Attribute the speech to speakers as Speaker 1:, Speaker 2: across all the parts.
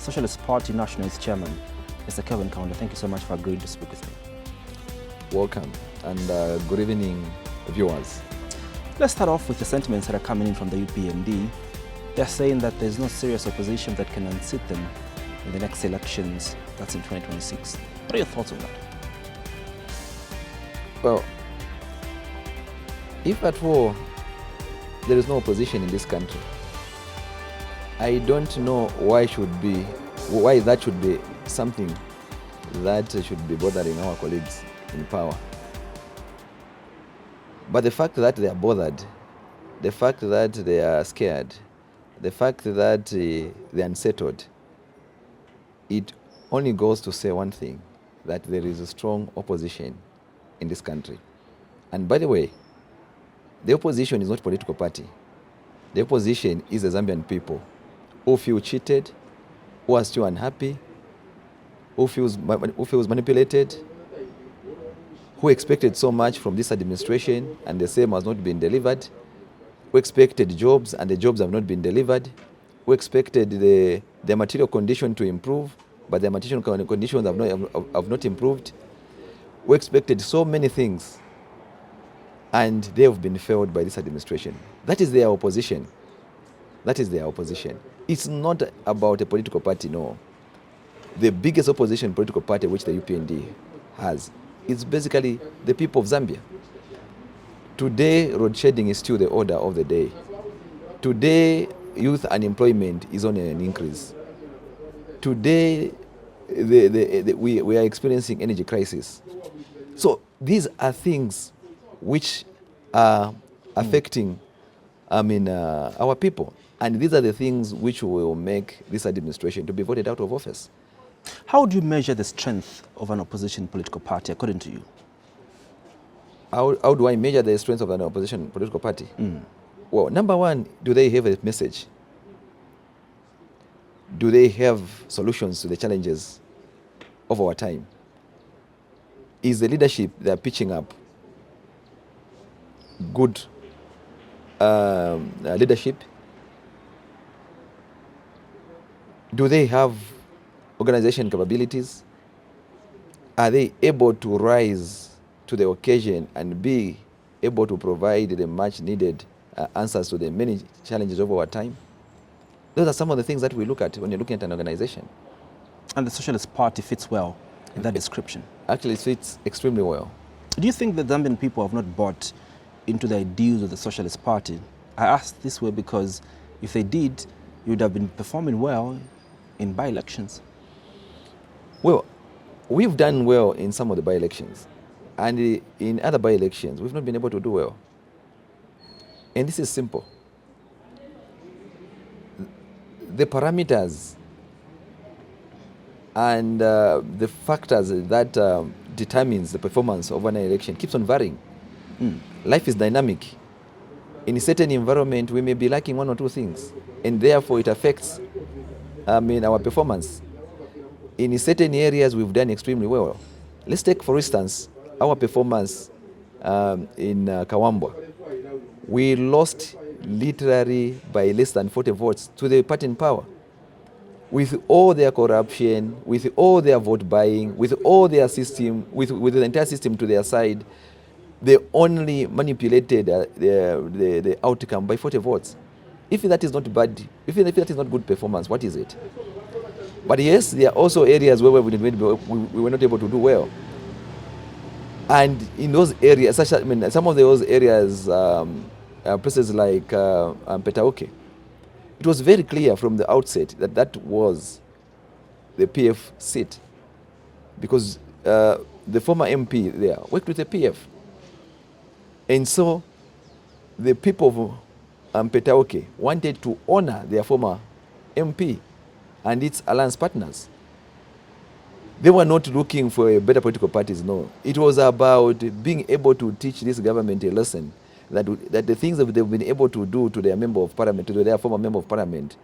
Speaker 1: Socialist Party Nationalist Chairman, Mr. Kelvin Kaunda. Thank you so much for agreeing to speak with me.
Speaker 2: Welcome, and good evening, viewers.
Speaker 1: Let's start off with the sentiments that are coming in from the UPND. They're saying that there's no serious opposition that can unseat them in the next elections, that's in 2026. What are your thoughts on that?
Speaker 2: Well, if at all there is no opposition in this country, I don't know why that should be something that should be bothering our colleagues in power. But the fact that they are bothered, the fact that they are scared, the fact that they're unsettled, it only goes to say one thing, that there is a strong opposition in this country. And by the way, the opposition is not a political party. The opposition is the Zambian people who feel cheated, who are still unhappy, who feels manipulated, who expected so much from this administration and the same has not been delivered, who expected jobs and the jobs have not been delivered, who expected the material condition to improve, but the material conditions have not improved, who expected so many things, and they have been failed by this administration. That is their opposition. That is their opposition. It's not about a political party, no. The biggest opposition political party which the UPND has is basically the people of Zambia. Today, road shedding is still the order of the day. Today, youth unemployment is on an increase. Today, we are experiencing energy crisis. So these are things which are affecting our people. And these are the things which will make this administration to be voted out of office.
Speaker 1: How do you measure the strength of an opposition political party, according to you?
Speaker 2: How do I measure the strength of an opposition political party? Well, number one, do they have a message? Do they have solutions to the challenges of our time? Is the leadership they are pitching up good leadership? Do they have organization capabilities? Are they able to rise to the occasion and be able to provide the much needed answers to the many challenges of our time? Those are some of the things that we look at when you're looking at an organization.
Speaker 1: And the Socialist Party fits well in that description?
Speaker 2: Actually, it fits extremely well.
Speaker 1: Do you think the Zambian people have not bought into the ideals of the Socialist Party? I ask this way because if they did, you would have been performing well in by-elections.
Speaker 2: Well, we've done well in some of the by-elections, and in other by-elections, we've not been able to do well. And this is simple. The parameters and the factors that determines the performance of an election keeps on varying. Life is dynamic. In a certain environment, we may be lacking one or two things, and therefore it affects our performance. In certain areas, we've done extremely well. Let's take, for instance, our performance in Kawambwa. We lost literally by less than 40 votes to the party in power. With all their corruption, with all their vote buying, with all their system, with the entire system to their side, they only manipulated the outcome by 40 votes. If that is not bad, if that is not good performance, what is it? But yes, there are also areas where we were not able to do well. And in those areas, some of those areas, places like Petaoke, it was very clear from the outset that that was the PF seat, because the former MP there worked with the PF. And so the people of Petaoke wanted to honor their former MP and its alliance partners. They were not looking for a better political parties, no. It was about being able to teach this government a lesson that the things that they've been able to do to their member of parliament, to their former member of parliament,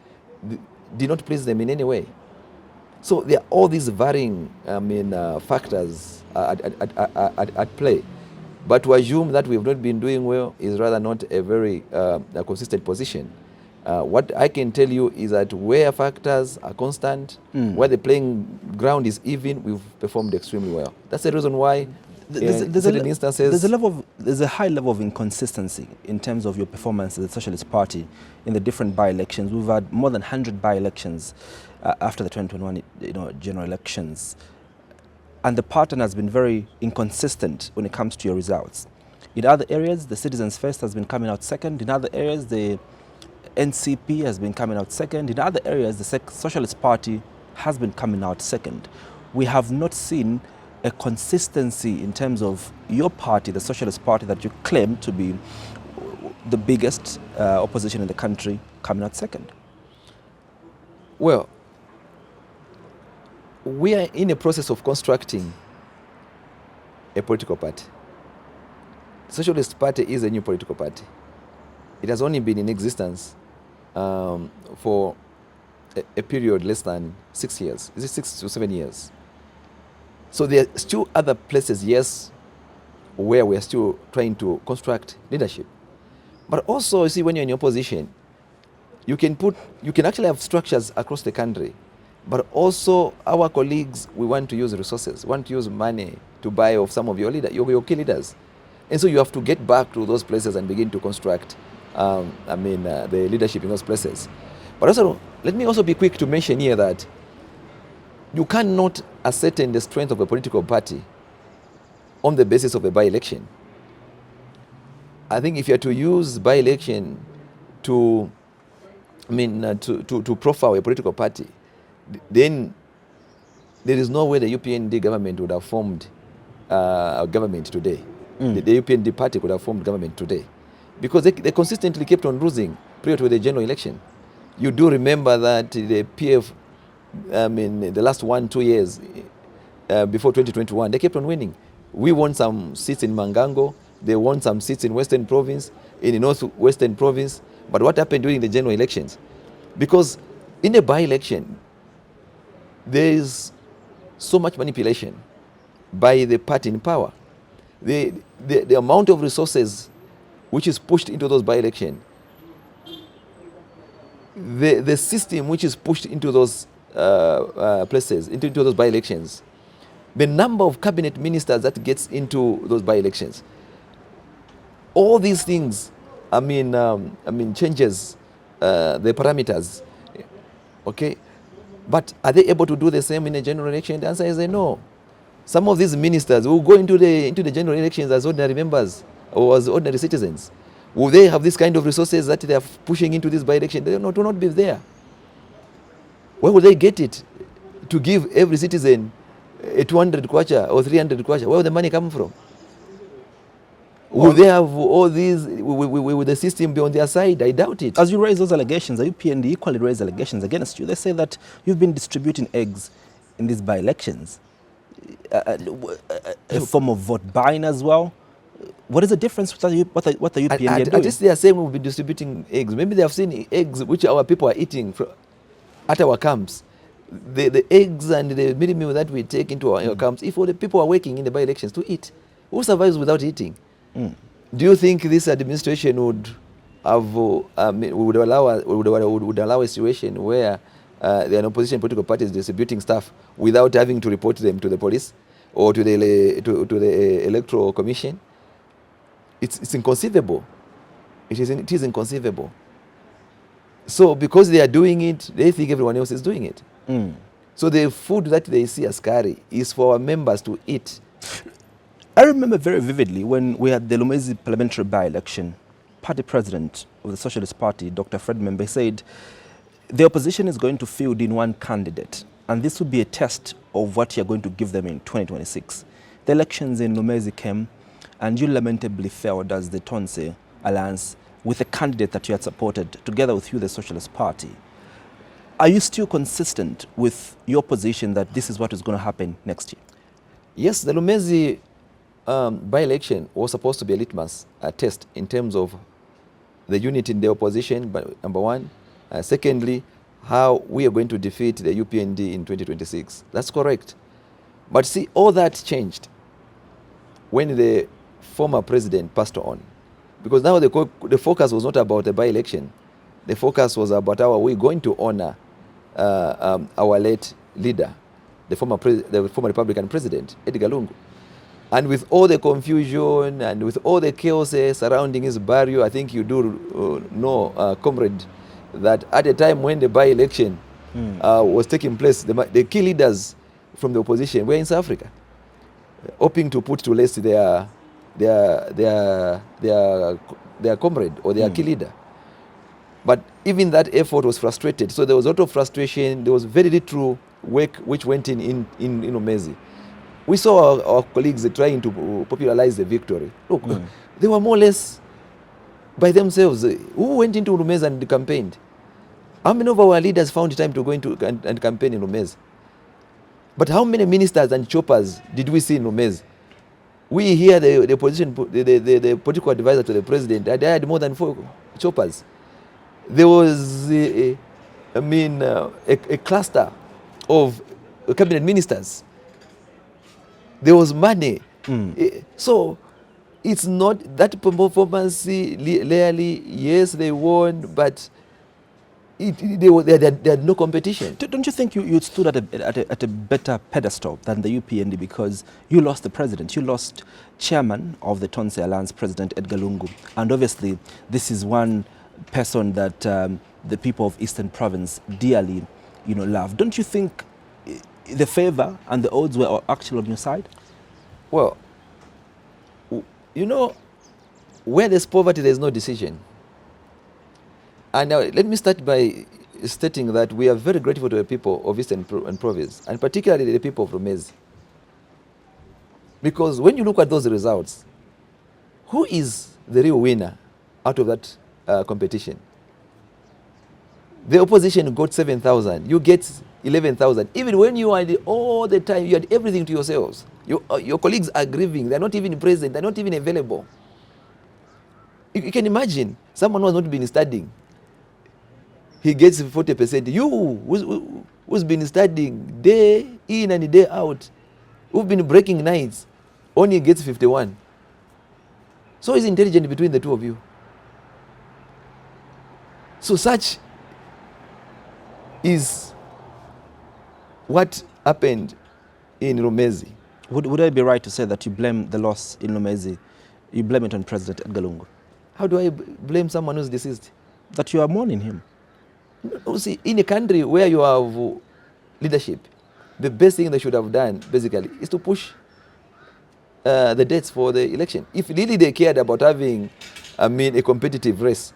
Speaker 2: did not please them in any way. So there are all these varying factors at play. But to assume that we've not been doing well is rather not a very consistent position. What I can tell you is that where factors are constant, where the playing ground is even, we've performed extremely well. That's the reason why in certain instances...
Speaker 1: There's a high level of inconsistency in terms of your performance as the Socialist Party in the different by-elections. We've had more than 100 by-elections after the 2021 general elections. And the pattern has been very inconsistent when it comes to your results. In other areas, the Citizens First has been coming out second. In other areas, the NCP has been coming out second. In other areas, the Socialist Party has been coming out second. We have not seen a consistency in terms of your party, the Socialist Party, that you claim to be the biggest opposition in the country, coming out second.
Speaker 2: Well, we are in a process of constructing a political party. The Socialist Party is a new political party. It has only been in existence for a period less than 6 years. Is it 6 to 7 years? So there are still other places, yes, where we are still trying to construct leadership. But also, you see, when you're in opposition, you can actually have structures across the country. But also, our colleagues, we want to use resources, want to use money to buy off some of your key leaders. And so you have to get back to those places and begin to construct the leadership in those places. But also, let me also be quick to mention here that you cannot ascertain the strength of a political party on the basis of a by-election. I think if you are to use by-election to profile a political party, then there is no way the UPND government would have formed a government today. The UPND party could have formed government today. Because they consistently kept on losing prior to the general election. You do remember that the PF, the last 1-2 years before 2021, they kept on winning. We won some seats in Mangango, they won some seats in Western Province, in the Northwestern Province. But what happened during the general elections? Because in a by-election, there is so much manipulation by the party in power. The amount of resources which is pushed into those by-elections, the system which is pushed into those places, into those by-elections, the number of cabinet ministers that gets into those by-elections, all these things, changes the parameters, okay? But are they able to do the same in a general election? The answer is no. Some of these ministers will go into the general elections as ordinary members or as ordinary citizens. Will they have this kind of resources that they are pushing into this by-election? They will not be there. Where will they get it to give every citizen a 200 kwacha or 300 kwacha? Where will the money come from? Will they have all these, will the system be on their side? I doubt it.
Speaker 1: As you raise those allegations, the UPND equally raise allegations against you. They say that you've been distributing eggs in these by-elections. A form of vote buying as well. What is the difference with what the UPND are doing?
Speaker 2: At least they are saying we'll be distributing eggs. Maybe they have seen eggs which our people are eating at our camps. The eggs and the meal that we take into our camps, if all the people are working in the by-elections to eat, who survives without eating? Do you think this administration would allow a situation where the opposition political parties distributing stuff without having to report them to the police or to the Electoral Commission? It's inconceivable. It is inconceivable. So because they are doing it, they think everyone else is doing it. So the food that they see as curry is for our members to eat.
Speaker 1: I remember very vividly when we had the Lumesi parliamentary by-election, party president of the Socialist Party, Dr. Fred Membe, said the opposition is going to field in one candidate, and this will be a test of what you're going to give them in 2026. The elections in Lumesi came, and you lamentably failed as the Tonse Alliance with a candidate that you had supported, together with you, the Socialist Party. Are you still consistent with your position that this is what is going to happen next year?
Speaker 2: Yes, the Lumesi by-election was supposed to be a litmus test in terms of the unity in the opposition, number one. Secondly, how we are going to defeat the UPND in 2026. That's correct. But see, all that changed when the former president passed on. Because now the focus was not about the by-election. The focus was about how are we going to honor our late leader, the former Republican president, Edgar Lungu. And with all the confusion and with all the chaos surrounding his burial, I think you do know, comrade, that at a time when the by-election was taking place, the key leaders from the opposition were in South Africa, hoping to put to rest their comrade or their key leader. But even that effort was frustrated. So there was a lot of frustration. There was very little work which went in Lumesi. We saw our colleagues trying to popularize the victory. Look, they were more or less by themselves. Who went into Lumesi and campaigned? How many of our leaders found time to go into and campaign in Lumesi? But how many ministers and choppers did we see in Lumesi? We hear the political advisor to the president, they had more than 4 choppers. There was a cluster of cabinet ministers. There was money. So it's not that performance, clearly, yes, they won, but they had no competition.
Speaker 1: Don't you think you stood at a better pedestal than the UPND, because you lost the president, you lost chairman of the Tonse Alliance, President Edgar Lungu, and obviously this is one person that the people of Eastern Province dearly, love. Don't you think the favor and the odds were actually on your side?
Speaker 2: Well, where there's poverty, there's no decision. And now let me start by stating that we are very grateful to the people of Eastern Province, and particularly the people of Lumesi. Because when you look at those results, who is the real winner out of that competition? The opposition got 7,000, you get 11,000. Even when you had all the time, you had everything to yourselves. Your colleagues are grieving, they're not even present, they're not even available. You can imagine someone who has not been studying, he gets 40%. You, who's been studying day in and day out, who've been breaking nights, only gets 51. So it's intelligent between the two of you. So such is what happened in Lumesi.
Speaker 1: Would I be right to say that you blame the loss in Lumesi, you blame it on President Edgar Lungu?
Speaker 2: How do I blame someone who's deceased?
Speaker 1: That you are mourning him.
Speaker 2: No, see, in a country where you have leadership, the best thing they should have done, basically, is to push the dates for the election. If really they cared about having, a competitive race.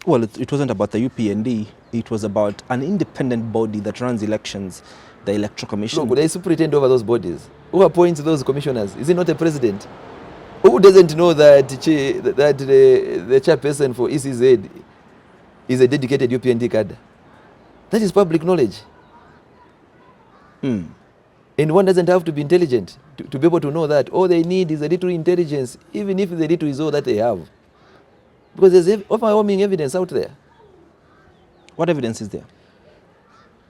Speaker 1: Well, it wasn't about the UPND. It was about an independent body that runs elections, the Electoral Commission.
Speaker 2: Look, they superintend over those bodies. Who appoints those commissioners? Is it not a president? Who doesn't know that the chairperson for ECZ is a dedicated UPND cadre? That is public knowledge. And one doesn't have to be intelligent to be able to know that. All they need is a little intelligence, even if the little is all that they have. Because there's overwhelming evidence out there.
Speaker 1: What evidence is there?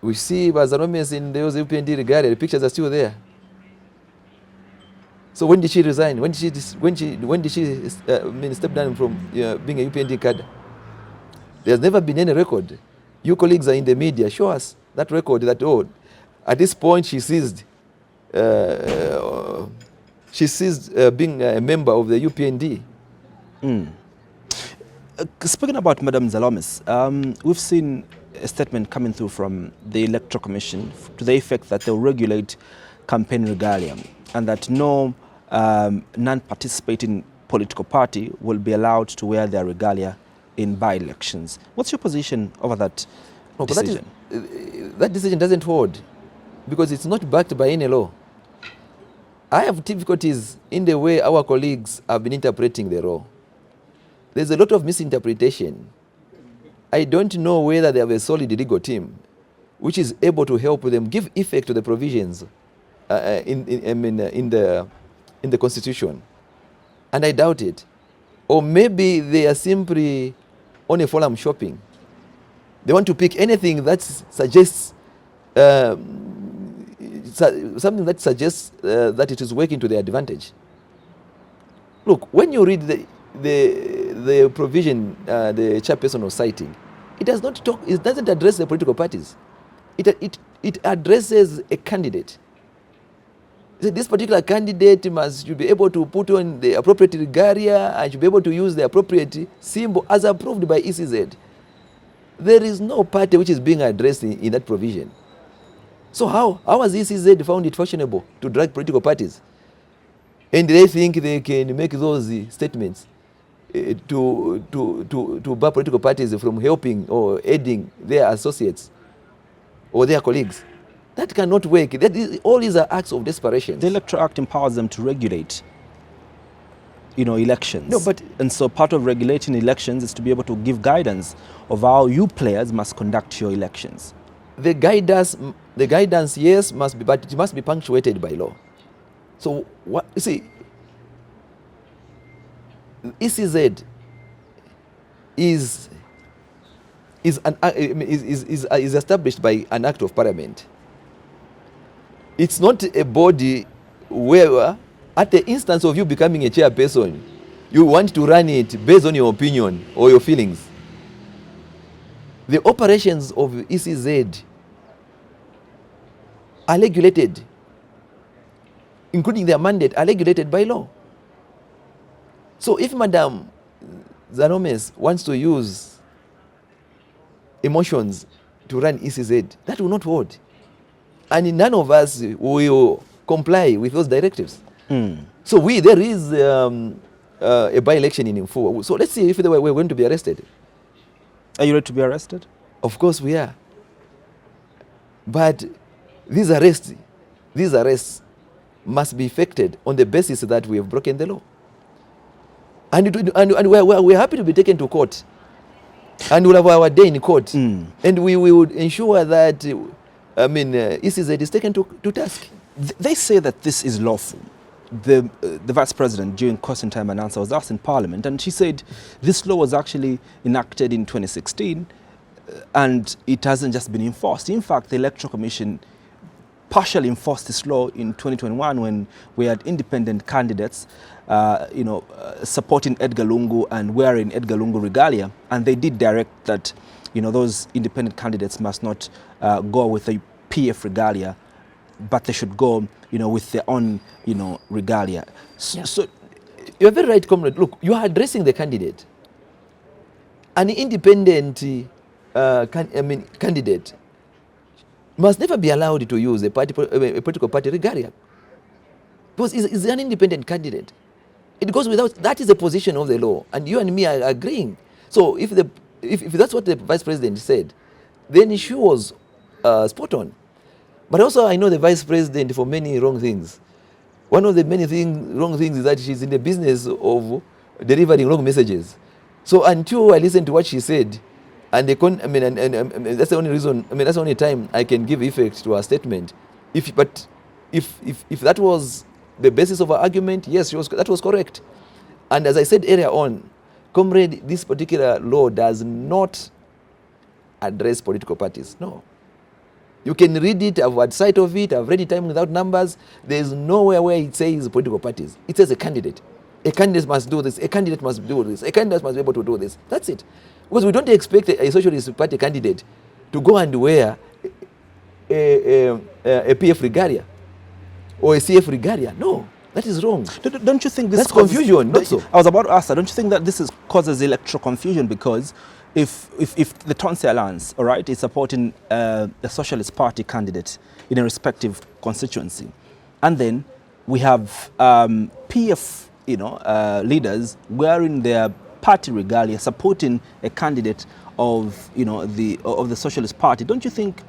Speaker 2: We see Bazaromes in those UPND regarded, the pictures are still there. So when did she resign? When did she step down from being a UPND cadre? There's never been any record. You colleagues are in the media. Show us that record that, at this point she ceased being a member of the UPND.
Speaker 1: Speaking about Madam Zalomis, we've seen a statement coming through from the Electoral Commission to the effect that they'll regulate campaign regalia and that no non-participating political party will be allowed to wear their regalia in by-elections. What's your position over that decision?
Speaker 2: That decision doesn't hold because it's not backed by any law. I have difficulties in the way our colleagues have been interpreting the law. There's a lot of misinterpretation. I don't know whether they have a solid legal team which is able to help them give effect to the provisions in the Constitution. And I doubt it. Or maybe they are simply on a forum shopping. They want to pick anything that suggests something that suggests that it is working to their advantage. Look, when you read the the provision the chairperson was citing, it does not talk, it doesn't address the political parties. It addresses a candidate. This particular candidate should be able to put on the appropriate regalia and should be able to use the appropriate symbol as approved by ECZ. There is no party which is being addressed in that provision. So how has ECZ found it fashionable to drag political parties? And they think they can make those statements to bar political parties from helping or aiding their associates or their colleagues. That cannot work. All these are acts of desperation.
Speaker 1: The Electoral Act empowers them to regulate, elections.
Speaker 2: No, but
Speaker 1: and so part of regulating elections is to be able to give guidance of how you players must conduct your elections.
Speaker 2: The guidance, yes, must be, but it must be punctuated by law. So what you see, ECZ is established by an act of parliament. It's not a body where, at the instance of you becoming a chairperson, you want to run it based on your opinion or your feelings. The operations of ECZ are regulated, including their mandate, are regulated by law. So if Madam Zanomes wants to use emotions to run ECZ, that will not hold. And none of us will comply with those directives. So there is a by-election in Info. So let's see if we're going to be arrested.
Speaker 1: Are you ready to be arrested?
Speaker 2: Of course we are. But these arrests must be effected on the basis that we have broken the law. And we're happy to be taken to court. And we'll have our day in court. And we would ensure that ECZ is taken to task.
Speaker 1: They say that this is lawful. The Vice President, during question time and answer, was asked in Parliament, and she said this law was actually enacted in 2016, and it hasn't just been enforced. In fact, the Electoral Commission partially enforced this law in 2021 when we had independent candidates, supporting Edgar Lungu and wearing Edgar Lungu regalia, and they did direct that, those independent candidates must not go with a PF regalia, but they should go, with their own, regalia. So
Speaker 2: you're very right, comrade. Look, you are addressing the candidate. An independent candidate must never be allowed to use a political party regalia, because he's an independent candidate. It goes without. That is the position of the law, and you and me are agreeing. So if that's what the Vice President said, then she was spot on. But also I know the Vice President for many wrong things. One of the many wrong things is that she's in the business of delivering wrong messages. So until I listen to what she said, and that's the only reason. That's the only time I can give effect to her statement. If that was the basis of her argument, yes, that was correct. And as I said earlier on, comrade, this particular law does not address political parties. No. You can read it, I've had sight of it, I've read it time without numbers. There's nowhere where it says political parties. It says a candidate. A candidate must do this, a candidate must do this, a candidate must be able to do this. That's it. Because we don't expect a Socialist Party candidate to go and wear a PF regalia or a CF regalia. No, that is wrong.
Speaker 1: Don't you think this
Speaker 2: that's confusion? Not so.
Speaker 1: I was about to ask that. Don't you think that this causes electoral confusion? Because if the Tonse Alliance, all right, is supporting a Socialist Party candidate in a respective constituency, and then we have PF, leaders wearing their party regalia supporting a candidate of the Socialist Party, don't you think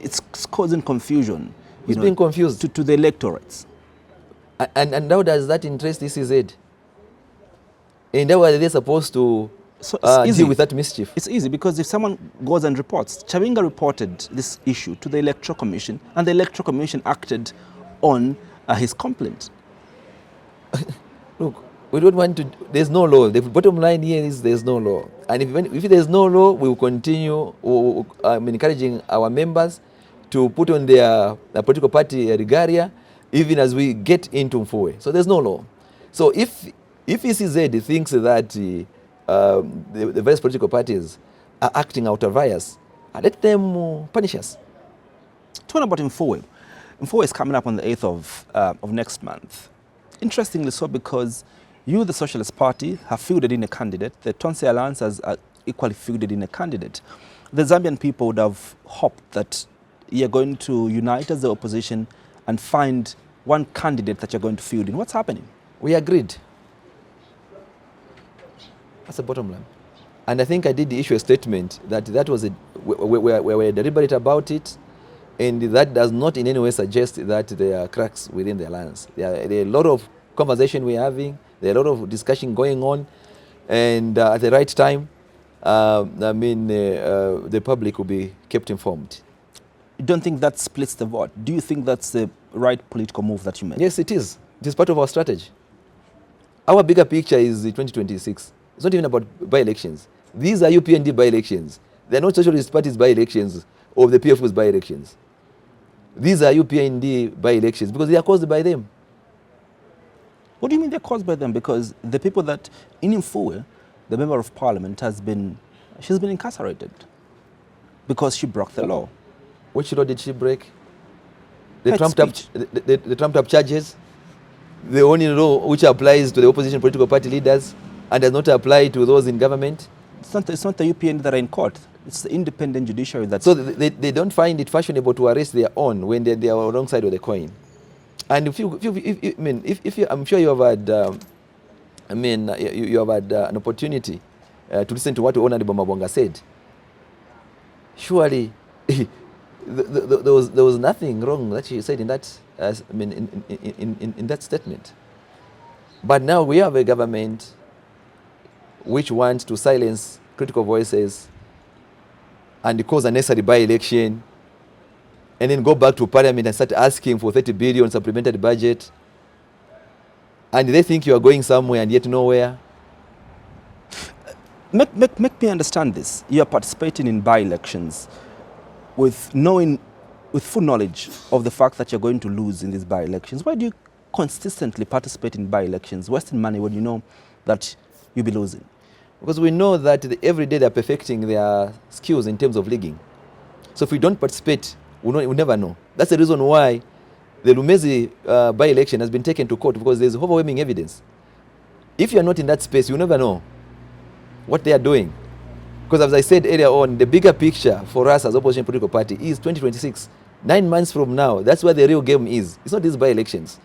Speaker 1: it's causing confusion?
Speaker 2: Being confused
Speaker 1: to the electorates.
Speaker 2: And how does that interest ECZ? And how are they supposed to deal with that mischief?
Speaker 1: It's easy, because if someone goes and reports, Chawinga reported this issue to the Electoral Commission, and the Electoral Commission acted on his complaint.
Speaker 2: Look, we don't want to. There's no law. The bottom line here is there's no law. And if there's no law, we will continue encouraging our members to put on their political party regalia, even as we get into Mfuwe. So there's no law. So if ECZ thinks that the various political parties are acting out of bias, let them punish us.
Speaker 1: Talking about Mfowe. Mfowe is coming up on the 8th of next month. Interestingly so, because you, the Socialist Party, have fielded in a candidate. The Tonse Alliance has equally fielded in a candidate. The Zambian people would have hoped that you're going to unite as the opposition and find one candidate that you're going to field in. What's happening?
Speaker 2: We agreed. That's the bottom line. And I think I did issue a statement that was we were deliberate about it, and that does not in any way suggest that there are cracks within the alliance. There are a lot of conversation we're having, there are a lot of discussion going on, and at the right time, the public will be kept informed.
Speaker 1: You don't think that splits the vote? Do you think that's the right political move that you made?
Speaker 2: Yes, it is. It is part of our strategy. Our bigger picture is 2026. It's not even about by-elections. These are UPND by-elections. They're not Socialist Party's by-elections or the PFU's by-elections. These are UPND by-elections because they are caused by them.
Speaker 1: What do you mean they're caused by them? Because the people that, in Mfowe, the member of parliament, she's been incarcerated because she broke the law.
Speaker 2: Which law did she break? The trumped up charges, the only law which applies to the opposition political party leaders and does not apply to those in government.
Speaker 1: It's not the UPN that are in court. It's the independent judiciary that's...
Speaker 2: So they don't find it fashionable to arrest their own when they are on the wrong side of the coin. And I'm sure you have had, you have had an opportunity to listen to what Honorable Mabonga said. Surely, there was nothing wrong that she said in that, in that statement. But now we have a government which wants to silence critical voices and cause a necessary by-election, and then go back to parliament and start asking for 30 billion supplementary budget, and they think you are going somewhere and yet nowhere.
Speaker 1: Make me understand this. You are participating in by-elections with full knowledge of the fact that you're going to lose in these by-elections. Why do you consistently participate in by-elections, wasting money when you know that you'll be losing?
Speaker 2: Because we know that every day they're perfecting their skills in terms of leaguing. So if we don't participate, we'll never know. That's the reason why the Lumesi by-election has been taken to court, because there's overwhelming evidence. If you're not in that space, you'll never know what they are doing. Because as I said earlier on, the bigger picture for us as opposition political party is 2026. 9 months from now, that's where the real game is. It's not these by-elections.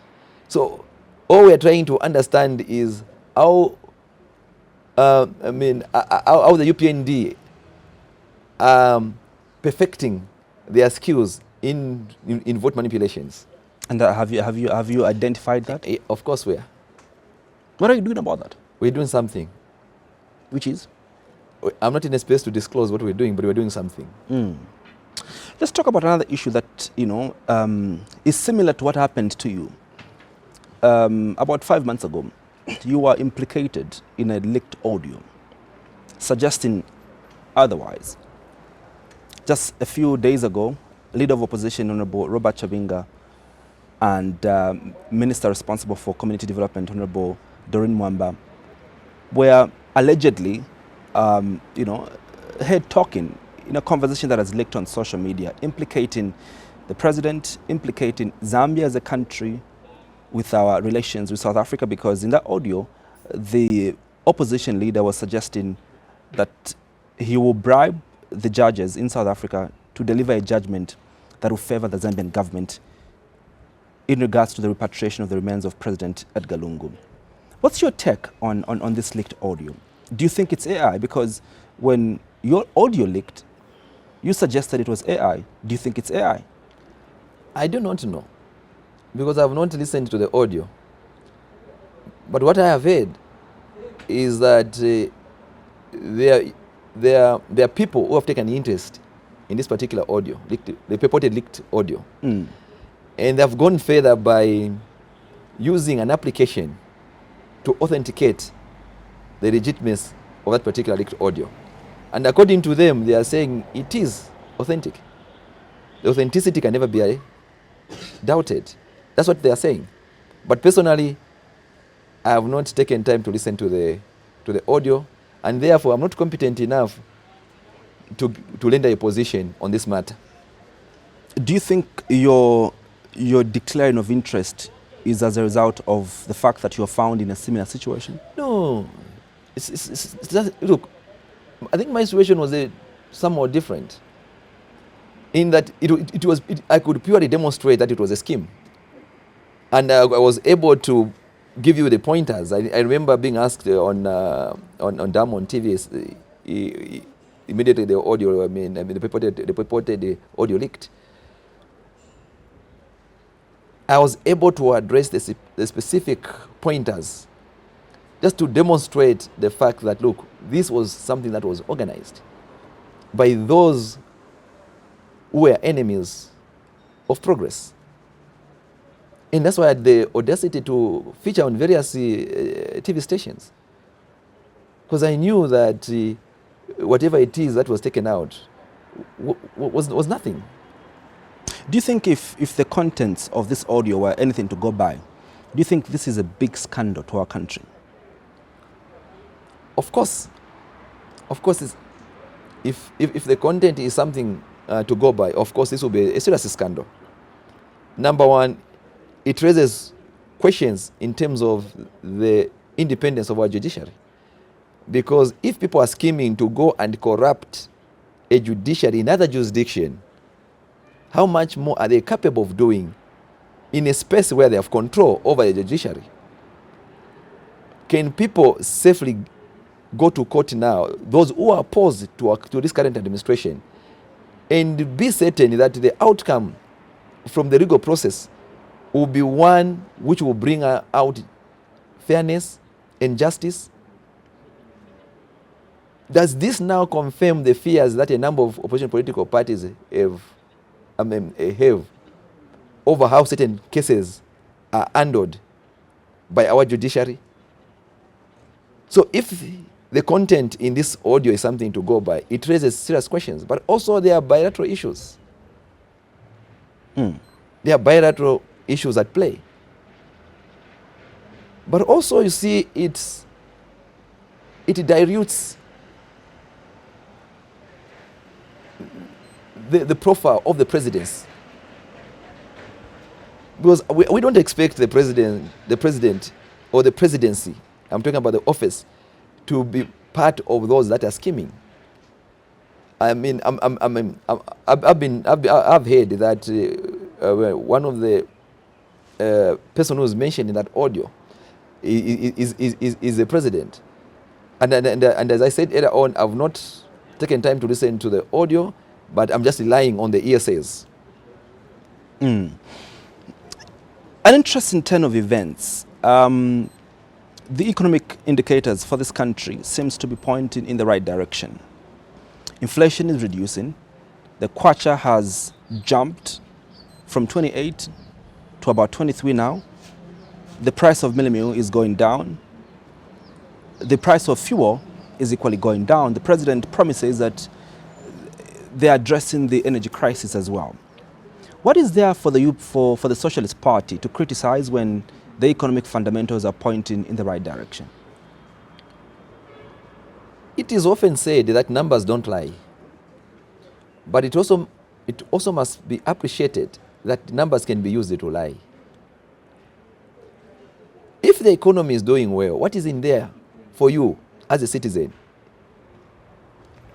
Speaker 2: So all we're trying to understand is how how the UPND perfecting their skills in vote manipulations.
Speaker 1: And have you identified that?
Speaker 2: Of course we are.
Speaker 1: What are you doing about that?
Speaker 2: We're doing something.
Speaker 1: Which is?
Speaker 2: I'm not in a space to disclose what we're doing, but we're doing something.
Speaker 1: Let's talk about another issue that is similar to what happened to you. About 5 months ago, you were implicated in a leaked audio suggesting otherwise. Just a few days ago, leader of opposition, Honorable Robert Chabinga, and minister responsible for community development, Honorable Doreen Mwamba, were allegedly, heard talking in a conversation that has leaked on social media, implicating the president, implicating Zambia as a country with our relations with South Africa, because in that audio, the opposition leader was suggesting that he will bribe the judges in South Africa to deliver a judgment that will favor the Zambian government in regards to the repatriation of the remains of President Edgar Lungu. What's your take on this leaked audio? Do you think it's AI? Because when your audio leaked, you suggested it was AI. Do you think it's AI?
Speaker 2: I do not know, because I have not listened to the audio. But what I have heard is that there are people who have taken interest in this particular audio, the purported leaked audio. And they have gone further by using an application to authenticate the legitimacy of that particular leaked audio. And according to them, they are saying it is authentic. The authenticity can never be doubted. That's what they are saying. But personally, I have not taken time to listen to the audio. and therefore I'm not competent enough to render a position on this matter.
Speaker 1: Do you think your decline of interest is as a result of the fact that you're found in a similar situation?
Speaker 2: No, it's just, look, I think my situation was somewhat different in that I could purely demonstrate that it was a scheme, and I was able to give you the pointers. I remember being asked on Diamond TV, immediately the audio, the purported audio leaked. I was able to address the specific pointers just to demonstrate the fact that, look, this was something that was organized by those who were enemies of progress. And that's why I had the audacity to feature on various TV stations. Because I knew that whatever it is that was taken out was nothing.
Speaker 1: Do you think if the contents of this audio were anything to go by, do you think this is a big scandal to our country?
Speaker 2: Of course, if the content is something to go by, of course this will be a serious scandal. Number one, it raises questions in terms of the independence of our judiciary. Because if people are scheming to go and corrupt a judiciary in other jurisdiction, how much more are they capable of doing in a space where they have control over the judiciary? Can people safely go to court now, those who are opposed to this current administration, and be certain that the outcome from the legal process will be one which will bring out fairness and justice? Does this now confirm the fears that a number of opposition political parties have over how certain cases are handled by our judiciary? So if the content in this audio is something to go by, it raises serious questions. But also there are bilateral issues. There are bilateral issues at play. But also you see it dilutes the profile of the presidency. Because we don't expect the president or the presidency, I'm talking about the office, to be part of those that are scheming. I mean, I've heard that one of the person who's mentioned in that audio is the president. And as I said earlier on, I've not taken time to listen to the audio, but I'm just relying on the hearsays.
Speaker 1: An interesting turn of events. The economic indicators for this country seems to be pointing in the right direction. Inflation is reducing. The kwacha has jumped from 28 to about 23 now. The price of meal is going down. The price of fuel is equally going down. The president promises that they're addressing the energy crisis as well. What is there for the Socialist Party to criticize when the economic fundamentals are pointing in the right direction?
Speaker 2: It is often said that numbers don't lie. But it also must be appreciated that numbers can be used to lie. If the economy is doing well, what is in there for you as a citizen?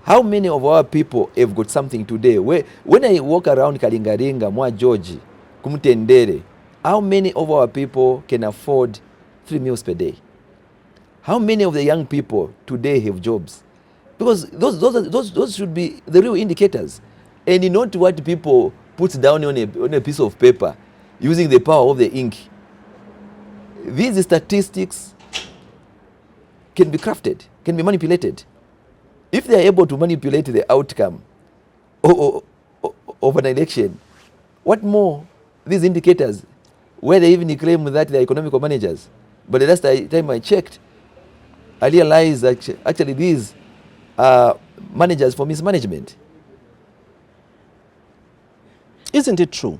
Speaker 2: How many of our people have got something today? When I walk around Kalingaringa, Mwa George, Kumutendere, how many of our people can afford 3 meals per day? How many of the young people today have jobs? Because those should be the real indicators, and not what people put down on a piece of paper using the power of the ink. These statistics can be crafted, can be manipulated. If they are able to manipulate the outcome of an election, what more these indicators, where they even claim that they are economical managers? But the last time I checked, I realized that actually these are managers for mismanagement.
Speaker 1: Isn't it true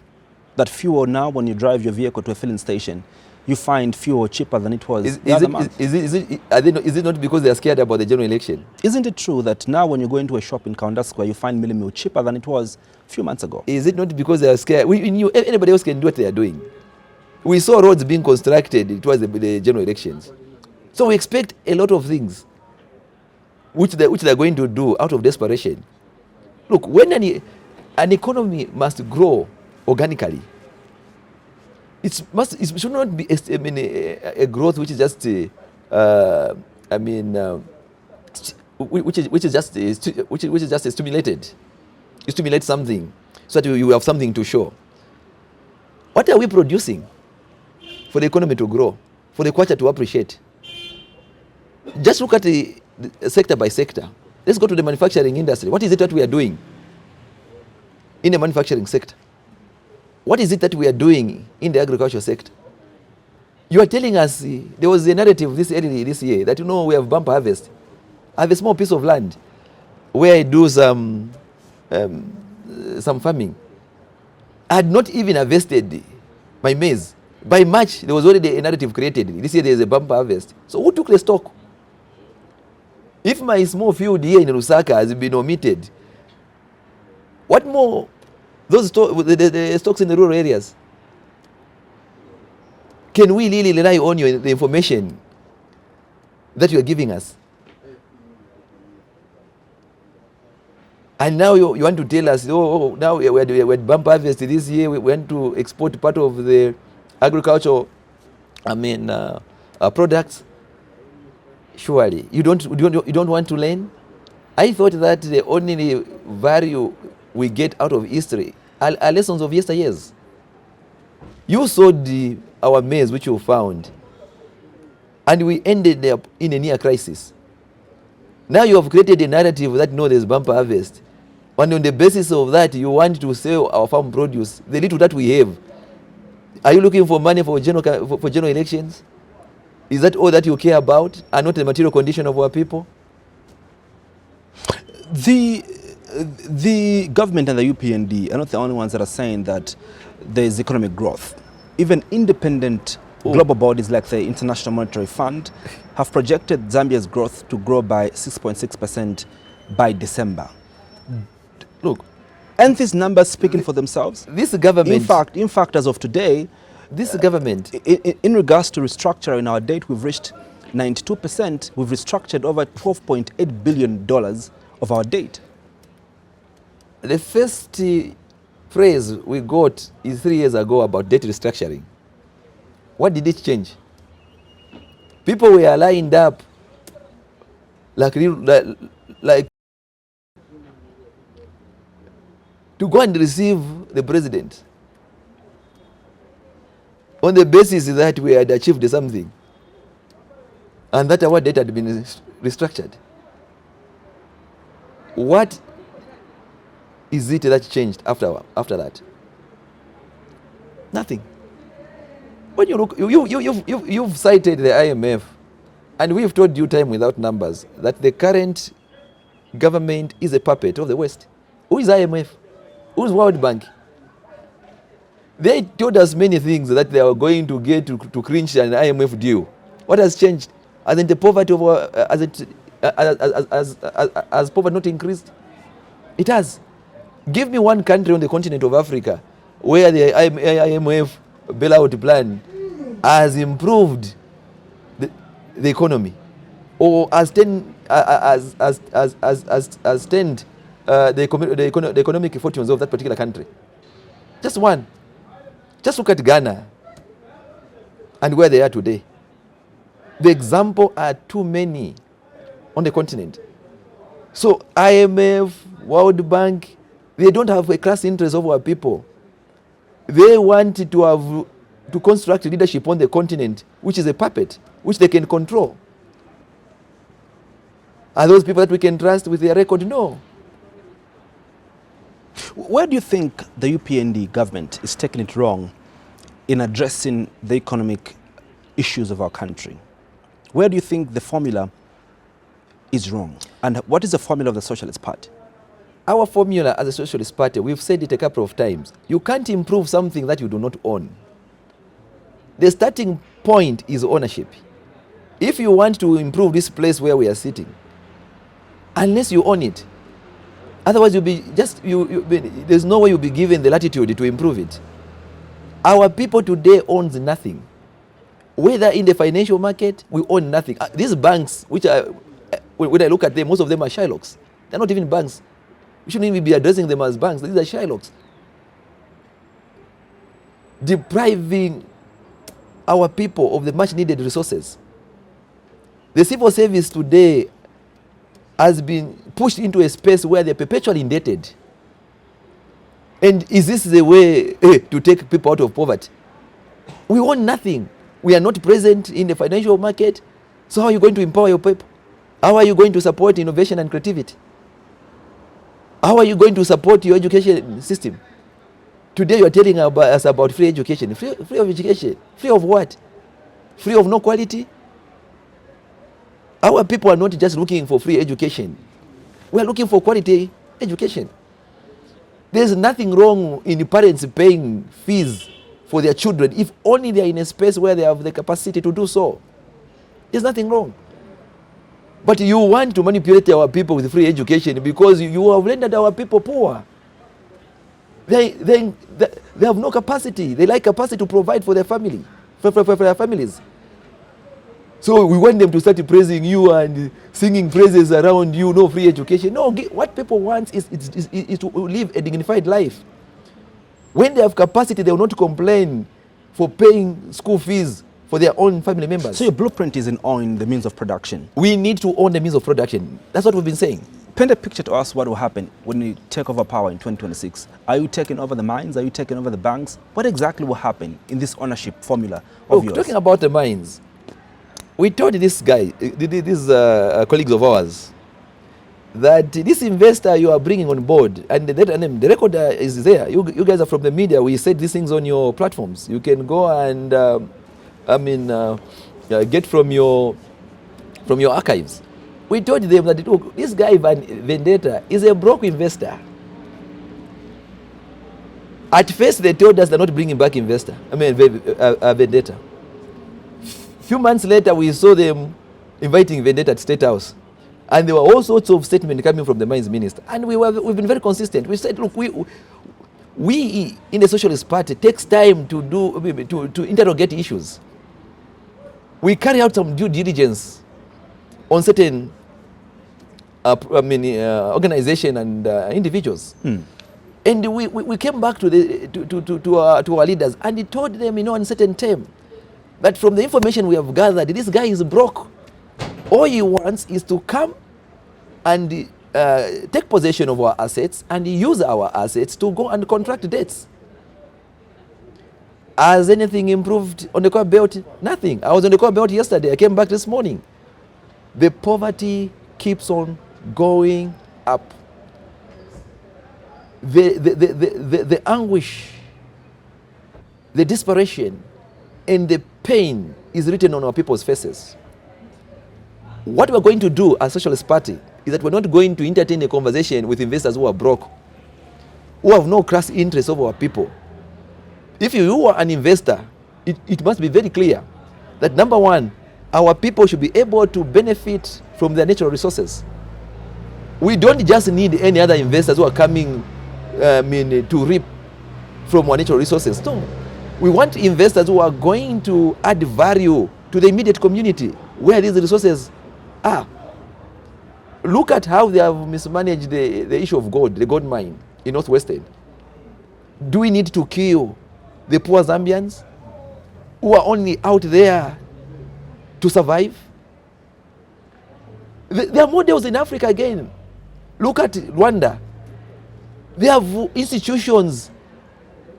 Speaker 1: that fuel now, when you drive your vehicle to a filling station, you find fuel cheaper than it was
Speaker 2: Is
Speaker 1: the other
Speaker 2: it,
Speaker 1: month.
Speaker 2: is it not because they are scared about the general election?
Speaker 1: Isn't it true that now when you go into a shop in Kaunda Square, you find meal cheaper than it was a few months ago?
Speaker 2: Is it not because they are scared? We knew anybody else can do what they are doing. We saw roads being constructed towards the general elections. So we expect a lot of things which they're going to do out of desperation. Look, when an economy must grow organically, it should not be a growth which is just which is just stimulated. You stimulate something so that you have something to show. What are we producing for the economy to grow, for the culture to appreciate? Just look at the sector by sector. Let's go to the manufacturing industry. What is it that we are doing in the manufacturing sector? What is it that we are doing in the agricultural sector? You are telling us there was a narrative this year that we have bumper harvest. I have a small piece of land where I do some farming. I had not even harvested my maize. By March, there was already a narrative created. This year there is a bumper harvest. So who took the stock? If my small field here in Lusaka has been omitted, what more? Those the stocks in the rural areas. Can we really rely on the information that you are giving us? And now you want to tell us, now we had bumper harvest this year. We want to export part of the agricultural, products. Surely you don't want to learn. I thought that the only value we get out of history are lessons of yesteryears. You sowed our maize which you found, and we ended up in a near crisis. Now you have created a narrative that there's bumper harvest, and on the basis of that you want to sell our farm produce, the little that we have. Are you looking for money for general elections? Is that all that you care about, and not the material condition of our people?
Speaker 1: The government and the UPND are not the only ones that are saying that there is economic growth. Even independent global bodies like the International Monetary Fund have projected Zambia's growth to grow by 6.6% by December.
Speaker 2: Look,
Speaker 1: aren't these numbers speaking for themselves?
Speaker 2: This government...
Speaker 1: In fact, as of today,
Speaker 2: this government...
Speaker 1: In regards to restructuring our debt, we've reached 92%. We've restructured over $12.8 billion of our debt.
Speaker 2: The first phrase we got is 3 years ago about debt restructuring. What did it change? People were lined up like to go and receive the president on the basis that we had achieved something and that our debt had been restructured. What is it that changed after that? Nothing. When you look, you've cited the IMF, and we've told you time without numbers that the current government is a puppet of the West. Who is IMF? Who is World Bank? They told us many things that they are going to get to clinch an IMF deal. What has changed? Hasn't the poverty of has poverty not increased? It has. Give me one country on the continent of Africa where the IMF bailout plan has improved the economy or has turned the economic fortunes of that particular country. Just one. Just look at Ghana and where they are today. The examples are too many on the continent. So IMF, World Bank, they don't have a class interest of our people. They want to construct leadership on the continent, which is a puppet, which they can control. Are those people that we can trust with their record? No.
Speaker 1: Where do you think the UPND government is taking it wrong in addressing the economic issues of our country? Where do you think the formula is wrong? And what is the formula of the Socialist Party?
Speaker 2: Our formula as a Socialist Party, we've said it a couple of times. You can't improve something that you do not own. The starting point is ownership. If you want to improve this place where we are sitting, unless you own it, otherwise you'll be just there's no way you'll be given the latitude to improve it. Our people today owns nothing. Whether in the financial market, we own nothing. These banks, which are, when I look at them, most of them are Shylocks. They're not even banks. We shouldn't even be addressing them as banks. These are Shylocks. Depriving our people of the much needed resources. The civil service today has been pushed into a space where they're perpetually indebted. And is this the way to take people out of poverty? We own nothing. We are not present in the financial market. So how are you going to empower your people? How are you going to support innovation and creativity? How are you going to support your education system? Today you are telling us about free education. Free of education. Free of what? Free of no quality? Our people are not just looking for free education. We are looking for quality education. There's nothing wrong in parents paying fees for their children if only they are in a space where they have the capacity to do so. There's nothing wrong. But you want to manipulate our people with free education because you have rendered our people poor. They have no capacity. They lack capacity to provide for their family, for their families. So we want them to start praising you and singing praises around you, no free education. No, what people want is to live a dignified life. When they have capacity, they will not complain for paying school fees for their own family members.
Speaker 1: So your blueprint is in owning the means of production.
Speaker 2: We need to own the means of production. That's what we've been saying.
Speaker 1: Paint a picture to us what will happen when you take over power in 2026. Are you taking over the mines? Are you taking over the banks? What exactly will happen in this ownership formula of yours?
Speaker 2: Talking about the mines, we told this guy, these colleagues of ours, that this investor you are bringing on board, and the record is there. You guys are from the media. We said these things on your platforms. You can go and get from your archives. We told them that look, this guy Vendetta is a broke investor. At first, they told us they're not bringing back Vendetta. Few months later, we saw them inviting Vendetta at State House. And there were all sorts of statements coming from the mines minister. And we've been very consistent. We said, look, we in the Socialist Party takes time to interrogate issues. We carry out some due diligence on certain organization and individuals. And we came back to our leaders and we told them, in certain term, that from the information we have gathered, this guy is broke. All he wants is to come and take possession of our assets and use our assets to go and contract debts. Has anything improved on the core belt? Nothing. I was on the core belt yesterday. I came back this morning. The poverty keeps on going up. The anguish, the desperation, and the pain is written on our people's faces. What we're going to do as Socialist Party is that we're not going to entertain a conversation with investors who are broke, who have no crass interest of our people. If you are an investor, it must be very clear that number one, our people should be able to benefit from their natural resources. We don't just need any other investors who are coming to reap from our natural resources. No. We want investors who are going to add value to the immediate community where these resources are. Look at how they have mismanaged the issue of gold, the gold mine in Northwestern. Do we need to kill the poor Zambians who are only out there to survive? There are models in Africa again. Look at Rwanda. They have institutions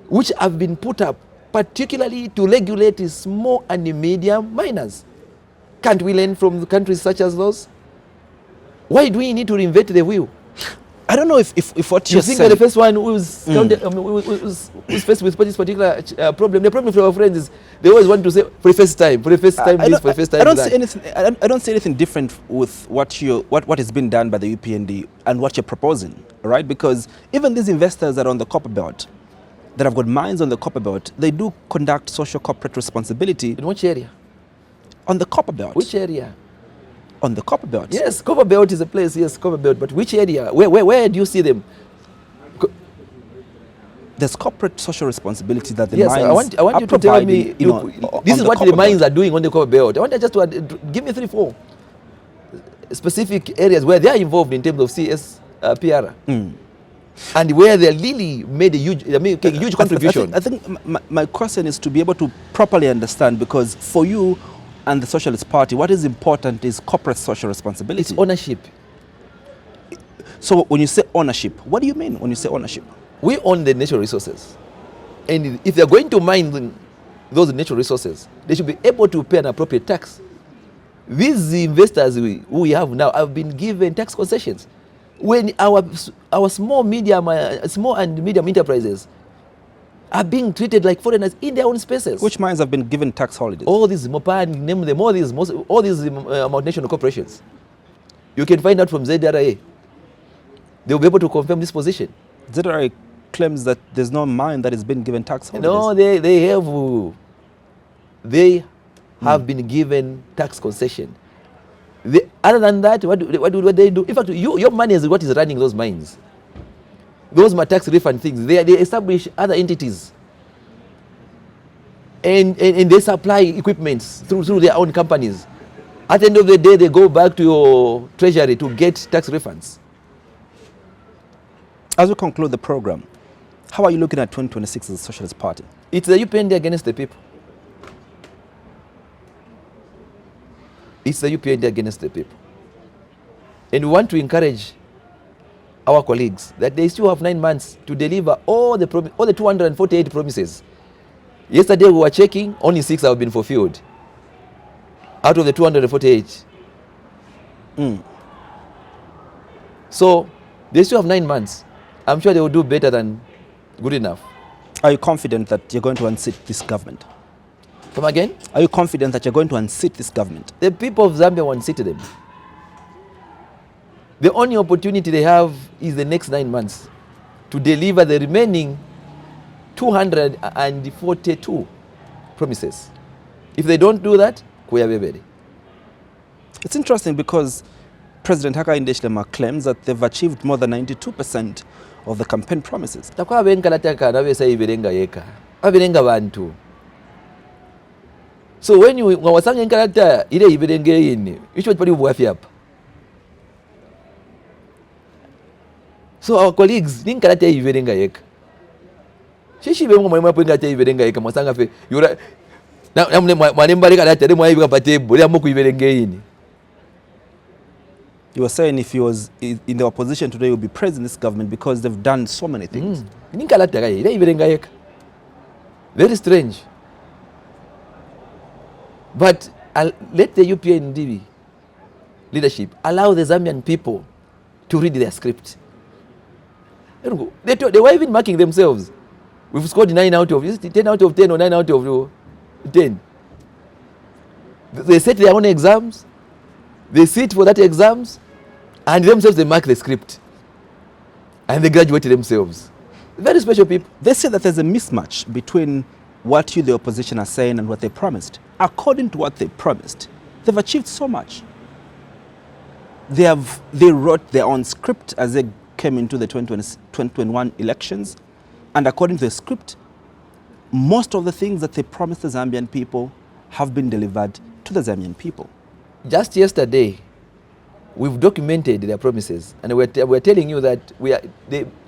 Speaker 2: which have been put up particularly to regulate small and medium miners. Can't we learn from countries such as those? Why do we need to reinvent the wheel?
Speaker 1: I don't know if what
Speaker 2: you think the first one who's faced with this particular problem. The problem for our friends is they always want to say for the first time,
Speaker 1: I don't see anything different with what has been done by the UPND and what you're proposing, right? Because even these investors that are on the copper belt, that have got mines on the copper belt, they do conduct social corporate responsibility
Speaker 2: In which area?
Speaker 1: on the copper belt.
Speaker 2: Which area?
Speaker 1: On the copper belt.
Speaker 2: Yes, copper belt is a place. Yes, copper belt. But which area? Where do you see them?
Speaker 1: There's corporate social responsibility that the
Speaker 2: Yes,
Speaker 1: mines
Speaker 2: I want
Speaker 1: are
Speaker 2: you to tell me.
Speaker 1: providing, you know,
Speaker 2: This
Speaker 1: on
Speaker 2: is
Speaker 1: the
Speaker 2: what the
Speaker 1: copper
Speaker 2: mines
Speaker 1: belt.
Speaker 2: are doing on the copper belt. I want you just to give me 3-4 specific areas where they are involved in terms of CSPR. And where they really made a huge contribution.
Speaker 1: I think my question is to be able to properly understand, because for you and the Socialist Party, what is important is corporate social responsibility.
Speaker 2: It's ownership.
Speaker 1: So when you say ownership, what do you mean when you say ownership?
Speaker 2: We own the natural resources. And if they're going to mine those natural resources, they should be able to pay an appropriate tax. These investors who we have now have been given tax concessions. When our small and medium enterprises are being treated like foreigners in their own spaces.
Speaker 1: Which mines have been given tax holidays?
Speaker 2: All these Mopan, name them, all these multinational corporations. You can find out from ZRA. They'll be able to confirm this position.
Speaker 1: ZRA claims that there's no mine that has been given tax holidays.
Speaker 2: No, they have been given tax concession. Other than that, what do they do? In fact, your money is what is running those mines. Those tax refund things, they establish other entities. And they supply equipment through their own companies. At the end of the day, they go back to your treasury to get tax refunds.
Speaker 1: As we conclude the program, how are you looking at 2026 as a Socialist Party?
Speaker 2: It's the UPND against the people. It's the UPND against the people. And we want to encourage our colleagues that they still have 9 months to deliver all the 248 promises. Yesterday we were checking, only 6 have been fulfilled out of the 248. So they still have 9 months. I'm sure they will do better than good enough.
Speaker 1: Are you confident that you're going to unseat this government?
Speaker 2: Come again?
Speaker 1: Are you confident that you're going to unseat this government?
Speaker 2: The people of Zambia will unseat them. The only opportunity they have is the next 9 months to deliver the remaining 242 promises. If they don't do that,
Speaker 1: it's interesting because President Hakainde Hichilema claims that they've achieved more than 92% of the campaign promises.
Speaker 2: So when you wasanga nkalata ile ibirenge yini, icho pali bwafi hapa. So our colleagues, ninkalata ibirenga yeka. Shishi bemwe mwalimu apo nkalata ibirenga yeka mwasanga fe yura na mwalimu bali kalata demo ayibi kapate boli amu kuiberenge yini.
Speaker 1: You were saying if he was in the opposition today, he would be praising this government because they've done so many things.
Speaker 2: Ninkalata kai ile ibirenga yeka. Very strange. But let the UPND leadership allow the Zambian people to read their script. They were even marking themselves. We've scored 10 out of 10 or 9 out of 10. They set their own exams, they sit for that exams, and themselves they mark the script. And they graduate themselves. Very special people.
Speaker 1: They say that there's a mismatch between what you, the opposition, are saying and what they promised. According to what they promised, they've achieved so much. They wrote their own script as they came into the 2021 elections. And according to the script, most of the things that they promised the Zambian people have been delivered to the Zambian people.
Speaker 2: Just yesterday, we've documented their promises. And we're telling you that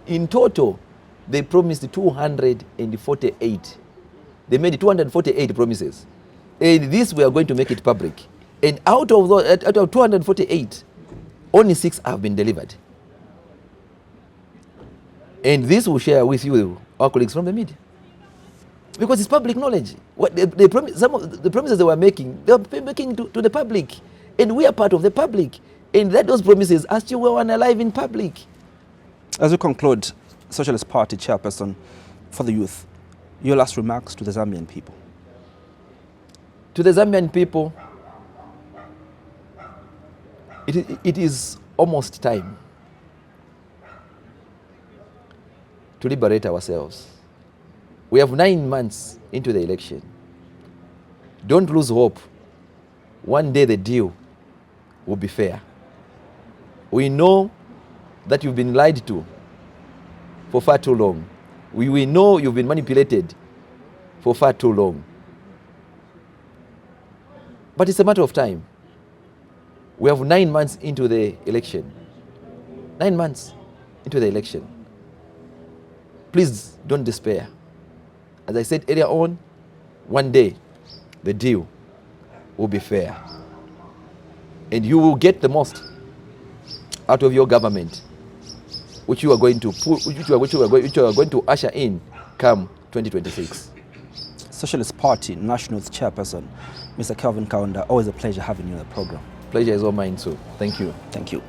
Speaker 2: in total, they promised 248. They made 248 promises. And this we are going to make it public. And out of 248, only 6 have been delivered. And this we'll share with you, our colleagues from the media. Because it's public knowledge. Some of the promises they were making, they were making to the public. And we are part of the public. And those promises are still well and alive in public.
Speaker 1: As we conclude, Socialist Party chairperson for the youth, your last remarks to the Zambian people.
Speaker 2: To the Zambian people, it is almost time to liberate ourselves. We have 9 months into the election. Don't lose hope. One day the deal will be fair. We know that you've been lied to for far too long. We know you've been manipulated for far too long. But it's a matter of time. We have 9 months into the election. 9 months into the election. Please don't despair. As I said earlier on, one day the deal will be fair. And you will get the most out of your government, which you are going to usher in come 2026.
Speaker 1: Socialist Party National Youth Chairperson, Mr. Kelvin Kaunda, always a pleasure having you on the program.
Speaker 2: Pleasure is all mine too. Thank you.
Speaker 1: Thank you.